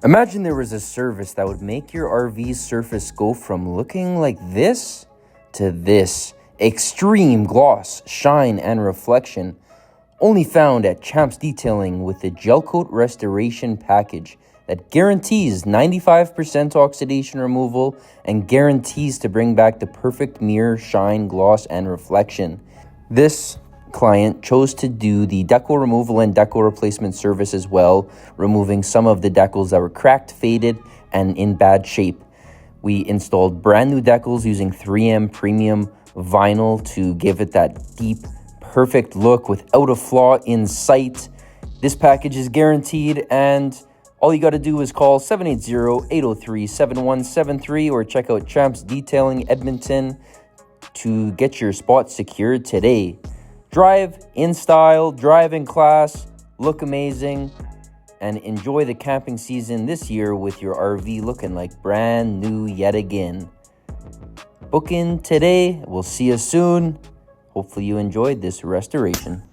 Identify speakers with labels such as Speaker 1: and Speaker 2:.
Speaker 1: Imagine there was a service that would make your RV's surface go from looking like this to this. Extreme gloss, shine, and reflection. Only found at Champs Detailing with the Gelcoat Restoration Package that guarantees 95% oxidation removal and guarantees to bring back the perfect mirror, shine, gloss, and reflection. This client chose to do the decal removal and decal replacement service as well, removing some of the decals that were cracked, faded, and in bad shape. We installed brand new decals using 3M premium vinyl to give it that deep, perfect look without a flaw in sight. This package is guaranteed, and all you got to do is call 780-803-7173 or check out Champs Detailing Edmonton to get your spot secured today. Drive in style, drive in class, look amazing, and enjoy the camping season this year with your RV looking like brand new yet again. Book in today. We'll see you soon. Hopefully you enjoyed this restoration.